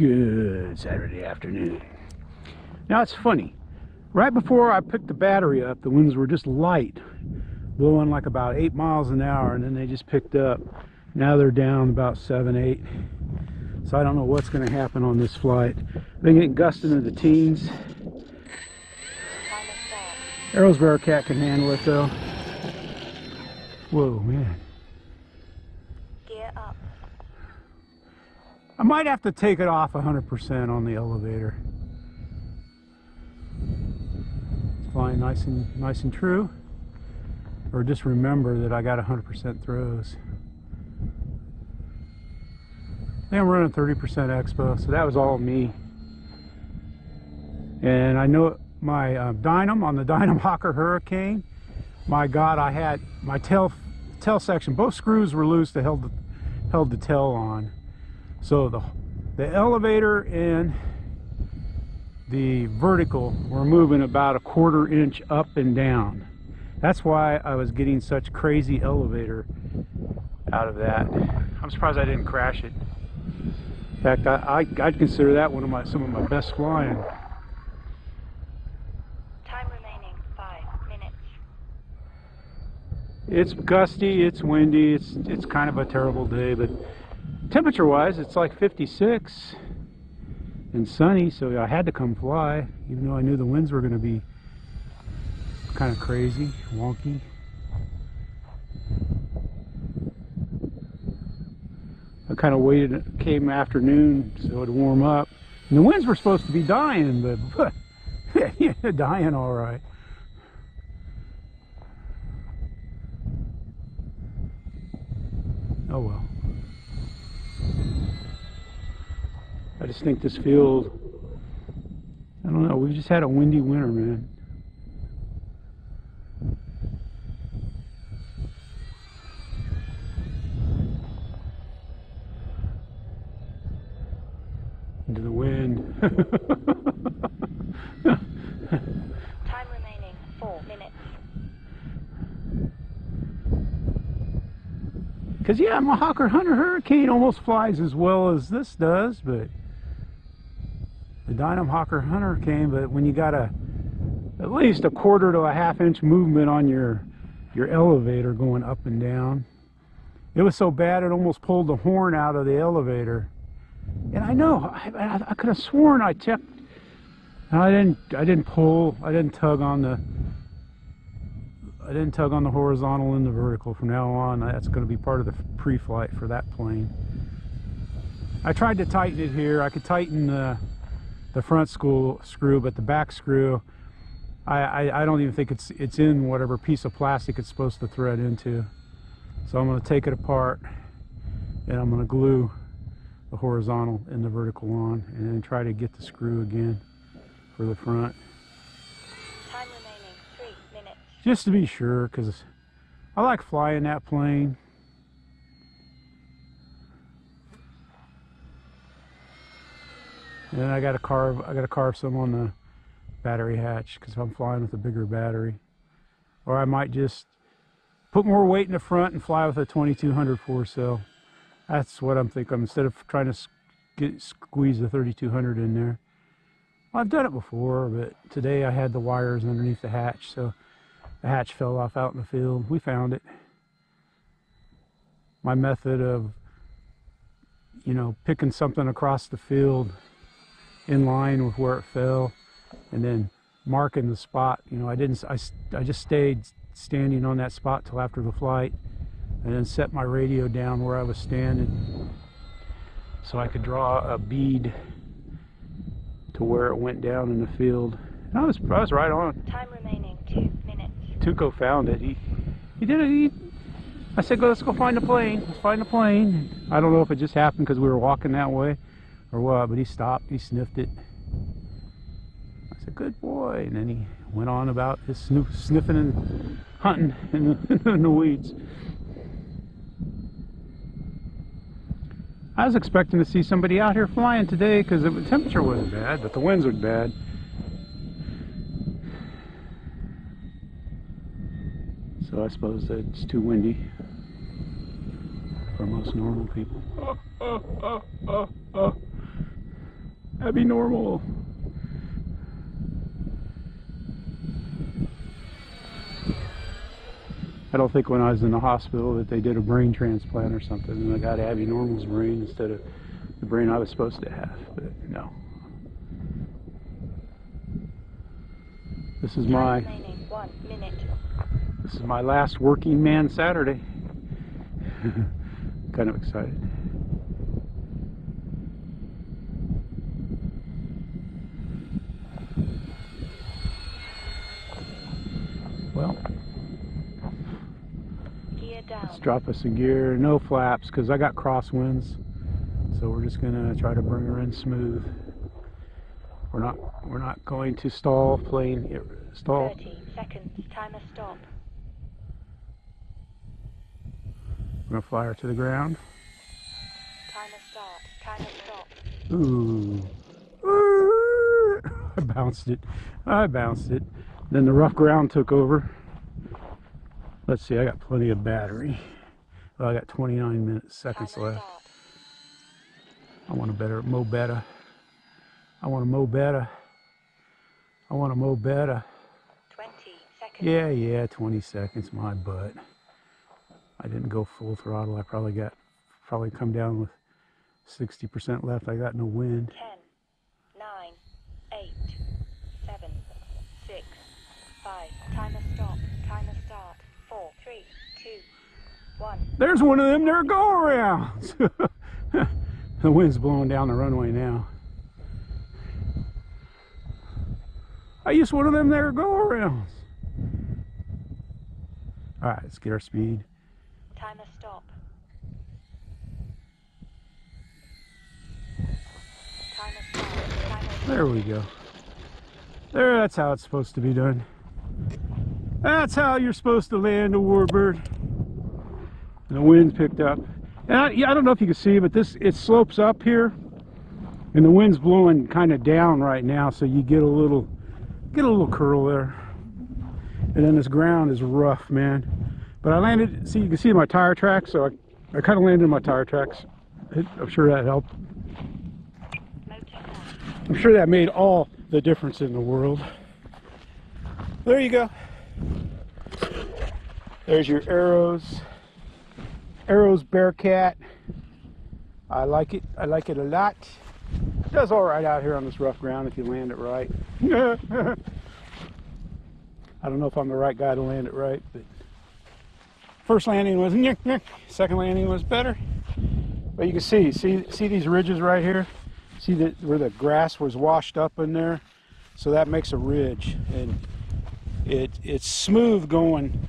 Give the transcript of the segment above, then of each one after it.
Good Saturday afternoon. Now it's funny, right before I picked the battery up, the winds were just light, blowing like about 8 miles an hour, and then they just picked up. Now they're down about 7, 8. So I don't know what's going to happen on this flight. Been getting gusting into the teens. Arrow's Bearcat can handle it though. Whoa, man. Gear up. I might have to take it off 100% on the elevator. It's flying nice and true. Or just remember that I got 100% throws. I think I'm running 30% expo, so that was all me. And I know my dynam on the Dynam Hawker Hurricane. My God, I had my tail section. Both screws were loose that held the tail on. So the elevator and the vertical were moving about 1/4 inch up and down. That's why I was getting such crazy elevator out of that. I'm surprised I didn't crash it. In fact, I'd consider that some of my best flying. Time remaining 5 minutes. It's gusty, it's windy, it's kind of a terrible day, but temperature wise it's like 56 and sunny, so I had to come fly, even though I knew the winds were going to be kind of crazy, wonky. I kind of waited, it came afternoon so it would warm up, and the winds were supposed to be dying, but yeah, they're dying all right. Oh well. I just think this field, I don't know, we've just had a windy winter, man. Into the wind. Time remaining 4 minutes. Because yeah, my Hawker Hunter Hurricane almost flies as well as this does, but the Dynam Hawker Hunter Hurricane, but when you got at least 1/4 to a 1/2 inch movement on your elevator going up and down, it was so bad it almost pulled the horn out of the elevator. And I know I could have sworn I checked. I didn't pull. I didn't tug on the horizontal and the vertical. From now on, that's going to be part of the pre-flight for that plane. I tried to tighten it here. I could tighten the front screw, but the back screw, I don't even think it's in whatever piece of plastic it's supposed to thread into. So I'm going to take it apart and I'm going to glue the horizontal and the vertical on, and then try to get the screw again for the front. Time remaining 3 minutes. Just to be sure, because I like flying that plane. And then I got to carve some on the battery hatch because I'm flying with a bigger battery. Or I might just put more weight in the front and fly with a 2200 4-cell. That's what I'm thinking, instead of trying to squeeze the 3200 in there. Well, I've done it before, but today I had the wires underneath the hatch, so the hatch fell off out in the field. We found it. My method of, picking something across the field in line with where it fell, and then marking the spot. I just stayed standing on that spot till after the flight, and then set my radio down where I was standing so I could draw a bead to where it went down in the field. And I was right on. Time remaining 2 minutes. Tuco found it. He did it. I said, let's go find the plane. Let's find the plane. I don't know if it just happened because we were walking that way or what, but he stopped. He sniffed it. I said, good boy. And then he went on about his sniffing and hunting in the weeds. I was expecting to see somebody out here flying today because the temperature wasn't bad, but the winds were bad. So I suppose that it's too windy for most normal people. Abby normal. I don't think when I was in the hospital that they did a brain transplant or something and I got Abby normal's brain instead of the brain I was supposed to have, but no. This is my Remaining 1 minute. This is my last working man Saturday. Kind of excited. Well, Gear down. let's drop us a gear. No flaps because I got crosswinds, so we're just gonna try to bring her in smooth. We're not going to stall plane here. Stall. 30 seconds. Timer stop. We're gonna fly her to the ground. Timer start. Timer stop. Ooh. I bounced it. I bounced it. Then the rough ground took over. Let's see, I got plenty of battery. Well, I got 29 seconds Timer left. start. I want a better, mow better. I want to mow better. I want to mow better. 20 seconds. Yeah, 20 seconds, my butt. I didn't go full throttle. I probably come down with 60% left. I got no wind. 10, 9, 8, 7, 6, 5. Timer stop. Timer start. 4, 3, 2, 1. There's one of them there go-arounds. The wind's blowing down the runway now. I used one of them there go-arounds. All right, let's get our speed. Timer stop. Timer start. Timer stop. There we go. There, that's how it's supposed to be done. That's how you're supposed to land a warbird. And the wind picked up. And I don't know if you can see, but it slopes up here, and the wind's blowing kind of down right now, so you get a little curl there. And then this ground is rough, man. But I landed. See, you can see my tire tracks, so I kind of landed in my tire tracks. I'm sure that helped. I'm sure that made all the difference in the world. There you go. There's your arrows. Arrows Bearcat. I like it. I like it a lot. It does all right out here on this rough ground if you land it right. I don't know if I'm the right guy to land it right, but first landing was second landing was better. But you can see these ridges right here. See that where the grass was washed up in there, so that makes a ridge, and it's smooth going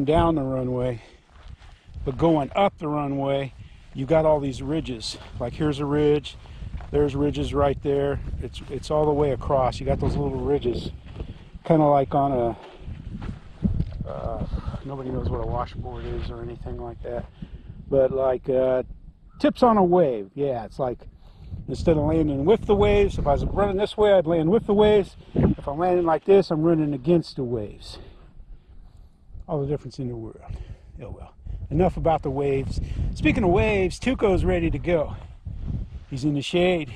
down the runway, but going up the runway, you got all these ridges. Like here's a ridge, there's ridges right there. It's all the way across. You got those little ridges, kind of like on a nobody knows what a washboard is or anything like that, but like tips on a wave. Yeah, it's like, instead of landing with the waves, if I was running this way, I'd land with the waves. If I'm landing like this, I'm running against the waves. All the difference in the world. Oh well, enough about the waves. Speaking of waves, Tuco's ready to go. He's in the shade.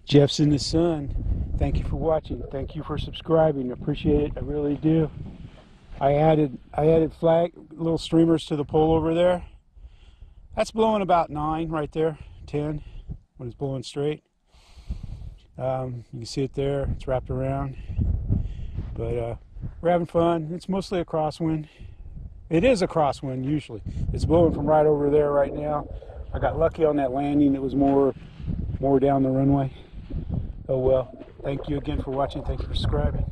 Jeff's in the sun. Thank you for watching. Thank you for subscribing. I appreciate it. I really do. I added flag little streamers to the pole over there. That's blowing about 9 right there, 10 when it's blowing straight. You can see it there. It's wrapped around. But we're having fun. It's mostly a crosswind. It is a crosswind usually. It's blowing from right over there right now. I got lucky on that landing. It was more down the runway. Oh well. Thank you again for watching. Thank you for subscribing.